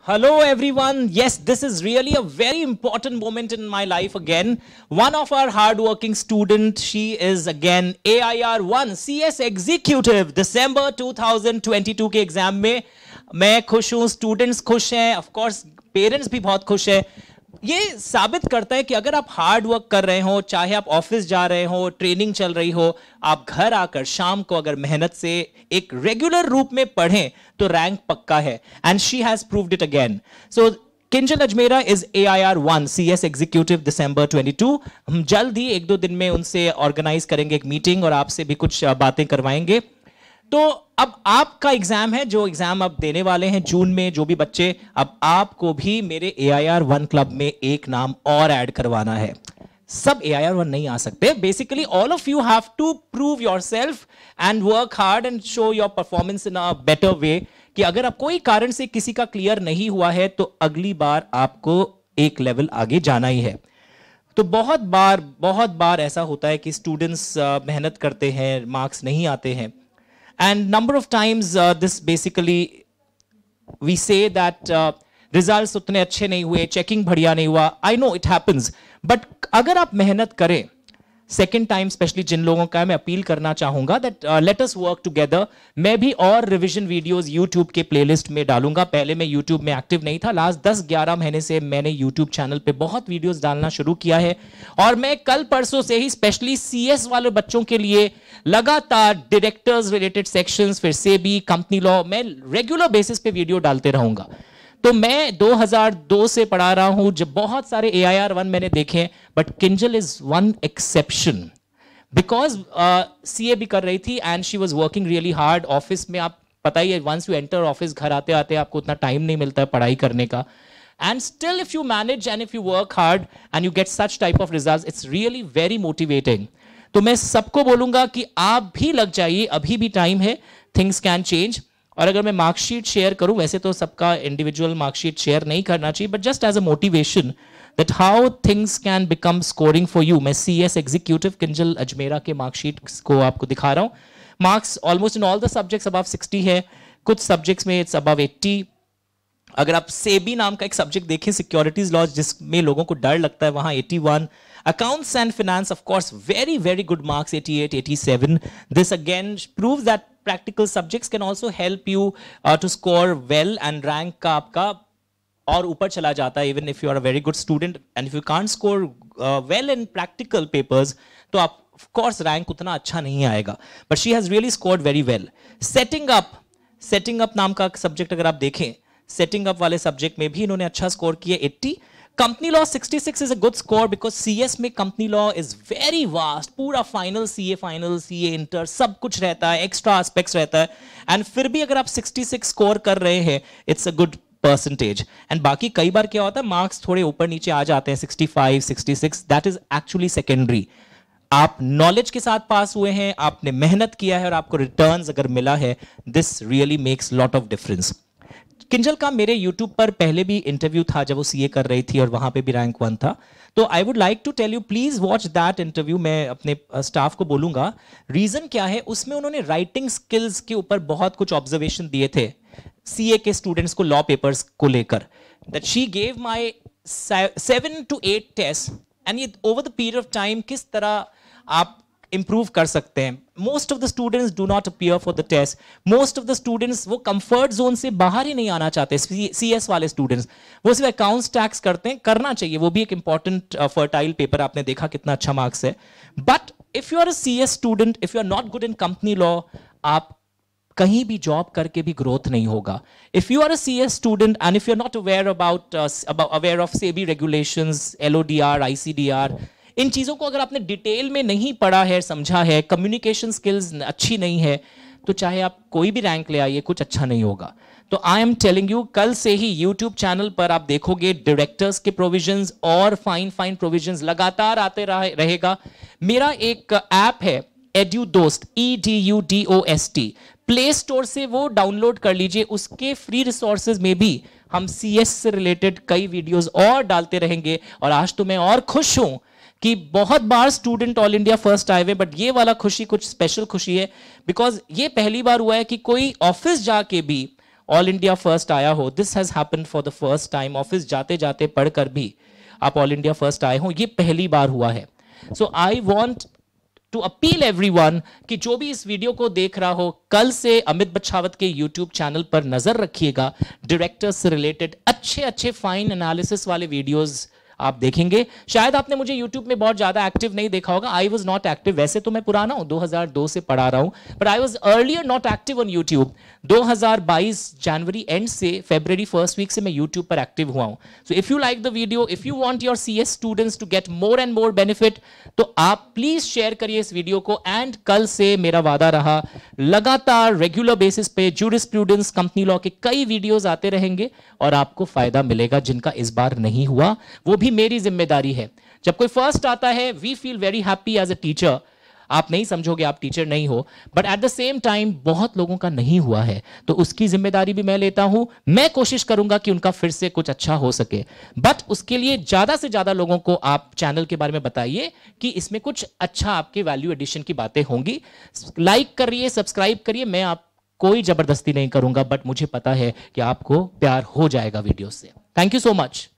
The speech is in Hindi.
Hello everyone. Yes, this is really a very important moment in my life again. One of our hardworking student, she is again AIR1 CS Executive. December 2022 के एग्जाम में मैं खुश हूँ, स्टूडेंट्स खुश हैं, ऑफ कोर्स पेरेंट्स भी बहुत खुश हैं. ये साबित करता है कि अगर आप हार्ड वर्क कर रहे हो, चाहे आप ऑफिस जा रहे हो, ट्रेनिंग चल रही हो, आप घर आकर शाम को अगर मेहनत से एक रेगुलर रूप में पढ़ें तो रैंक पक्का है. And she has proved it again. So Kinjal Ajmera is AIR1 CS executive December 22. हम जल्द ही एक दो दिन में उनसे ऑर्गेनाइज करेंगे एक मीटिंग और आपसे भी कुछ बातें करवाएंगे. तो अब आपका एग्जाम है, जो एग्जाम आप देने वाले हैं जून में, जो भी बच्चे, अब आपको भी मेरे AIR1 क्लब में एक नाम और ऐड करवाना है. सब AIR1 नहीं आ सकते. Basically all of you have to prove yourself and work hard and show your performance in a better way. कि अगर आप कोई कारण से किसी का क्लियर नहीं हुआ है तो अगली बार आपको एक लेवल आगे जाना ही है. तो बहुत बार ऐसा होता है कि स्टूडेंट्स मेहनत करते हैं, मार्क्स नहीं आते हैं. And number of times this basically we say that results उतने अच्छे नहीं हुए, checking बढ़िया नहीं हुआ. I know it happens, but अगर आप मेहनत करें सेकेंड टाइम, स्पेशली जिन लोगों का मैं अपील करना चाहूंगा that let us work together. मैं भी और रिवीजन वीडियोस यूट्यूब के प्लेलिस्ट में डालूंगा. पहले मैं यूट्यूब में एक्टिव नहीं था. लास्ट 10-11 महीने से मैंने यूट्यूब चैनल पे बहुत वीडियोस डालना शुरू किया है और मैं कल परसों से ही स्पेशली CS वाले बच्चों के लिए लगातार डायरेक्टर्स रिलेटेड सेक्शंस, फिर सेबी, कंपनी लॉ, मैं रेगुलर बेसिस पे वीडियो डालते रहूंगा. तो मैं 2002 से पढ़ा रहा हूं, जब बहुत सारे AIR1 मैंने देखे, but Kinjal is one exception because CA भी कर रही थी and she was working really hard. Office में आप पता ही है, वंस यू एंटर ऑफिस, घर आते आते आपको उतना टाइम नहीं मिलता है पढ़ाई करने का. And still if you manage and if you work hard and you get such type of results, it's really very motivating. तो मैं सबको बोलूंगा कि आप भी लग जाइए, अभी भी टाइम है, थिंग्स कैन चेंज. और अगर मैं मार्कशीट शेयर करूं, वैसे तो सबका इंडिविजुअल मार्कशीट शेयर नहीं करना चाहिए, but just as a motivation that how things can become scoring for you, मैं CS एग्जीक्यूटिव किंजल अजमेरा के मार्कशीट को आपको दिखा रहा हूं. Marks almost in all the subjects above 60 है, कुछ सब्जेक्ट्स में इट्स अबव 80. अगर आप सेबी नाम का एक सब्जेक्ट देखें, सिक्योरिटीज लॉ, जिसमें लोगों को डर लगता है, वहां 81. Accounts and finance, of course, very good marks, 88, 87. This again proves that practical subjects can also help you to score well, and rank का आपका और ऊपर चला जाता है. Even if you are a very good student and if you can't score well in practical papers, तो आप of course rank उतना अच्छा नहीं आएगा. But she has really scored very well. Setting up नाम का सब्जेक्ट अगर आप देखें, setting up वाले सब्जेक्ट में भी इन्होंने अच्छा स्कोर किया, 80. Company law 66 is a good score because CS में company law is very vast. पूरा फाइनल, CA इंटर सब कुछ रहता है, एक्स्ट्रा एस्पेक्ट्स रहता है. एंड फिर भी अगर आप 66 स्कोर कर रहे हैं, it's a good percentage. And बाकी कई बार क्या होता है, मार्क्स थोड़े ऊपर नीचे आ जाते हैं, 65, 66, दैट इज एक्चुअली सेकेंडरी. आप नॉलेज के साथ पास हुए हैं, आपने मेहनत किया है और आपको रिटर्न्स अगर मिला है, this really makes lot of difference. Kinjal का मेरे YouTube पर पहले भी इंटरव्यू था जब वो CA कर रही थी और वहां पे भी रैंक 1 था. तो I would like to tell you, please watch that interview. मैं अपने स्टाफ को बोलूंगा. रीजन क्या है, उसमें उन्होंने राइटिंग स्किल्स के ऊपर बहुत कुछ ऑब्जर्वेशन दिए थे CA के स्टूडेंट्स को लॉ पेपर्स को लेकर. That she gave my 7 to 8 test and ये over the period of time किस तरह आप इंप्रूव कर सकते हैं. Most of the students do not appear for the test. Most of the students वो कंफर्ट जोन से बाहर ही नहीं आना चाहते. CS वाले स्टूडेंट्स वो सिर्फ अकाउंट्स टैक्स करते हैं, करना चाहिए, वो भी एक इंपॉर्टेंट फर्टाइल पेपर. आपने देखा कितना अच्छा मार्क्स है. But if you are a CS student, if you are not good in company law, आप कहीं भी जॉब करके भी ग्रोथ नहीं होगा. If you are a CS student and if you are not aware of SEBI regulations, LODR, ICDR, इन चीजों को अगर आपने डिटेल में नहीं पढ़ा है, समझा है, कम्युनिकेशन स्किल्स अच्छी नहीं है, तो चाहे आप कोई भी रैंक ले आइए, कुछ अच्छा नहीं होगा. तो आई एम टेलिंग यू, कल से ही YouTube चैनल पर आप देखोगे डायरेक्टर्स के प्रोविजंस और फाइन प्रोविजंस लगातार आते रहेगा. मेरा एक ऐप है EduDost, EDUDOST, प्ले स्टोर से वो डाउनलोड कर लीजिए. उसके फ्री रिसोर्सेज में भी हम CS से रिलेटेड कई वीडियोस और डालते रहेंगे. और आज तो मैं और खुश हूं कि बहुत बार स्टूडेंट ऑल इंडिया फर्स्ट आए हुए, बट ये वाला खुशी कुछ स्पेशल खुशी है बिकॉज ये पहली बार हुआ है कि कोई ऑफिस जाके भी ऑल इंडिया फर्स्ट आया हो, this has happened for the first time, office जाते जाते पढ़कर भी आप ऑल इंडिया फर्स्ट आए हो, ये पहली बार हुआ है। So I want to appeal everyone कि जो भी इस वीडियो को देख रहा हो, कल से अमित बच्छावत के यूट्यूब चैनल पर नजर रखिएगा। डायरेक्टर्स से रिलेटेड अच्छे अच्छे फाइन एनालिसिस वाले वीडियोस आप देखेंगे। शायद आपने मुझे YouTube में बहुत ज्यादा एक्टिव नहीं देखा होगा, आई वॉज नॉट एक्टिव। वैसे तो मैं पुराना हूं, 2002 से पढ़ा रहा हूं, but I was earlier not active on YouTube। 2022 January and से फरवरी फर्स्ट वीक से मैं YouTube पर एक्टिव हुआ हूं। So if you like the video, if you want your CS students to get more and more benefit, तो आप प्लीज शेयर करिए इस वीडियो को। एंड कल से मेरा वादा रहा, लगातार रेगुलर बेसिस पे जूरिस्प्रूडेंस, कंपनी लॉ के कई वीडियोस आते रहेंगे और आपको फायदा मिलेगा। जिनका इस बार नहीं हुआ वो भी मेरी जिम्मेदारी है। जब कोई फर्स्ट आता है, we feel very happy as a teacher. आप नहीं समझोगे, आप टीचर नहीं हो, but at the same time बहुत लोगों का नहीं हुआ है, तो उसकी जिम्मेदारी भी मैं लेता हूं। मैं कोशिश करूंगा कि उनका फिर से कुछ अच्छा हो सके, बट उसके लिए ज्यादा से ज्यादा लोगों को आप चैनल के बारे में बताइए कि इसमें कुछ अच्छा आपके वैल्यू एडिशन की बातें होंगी। लाइक करिए, सब्सक्राइब करिए। मैं आप कोई जबरदस्ती नहीं करूंगा, बट मुझे पता है कि आपको प्यार हो जाएगा वीडियो से। Thank you so much.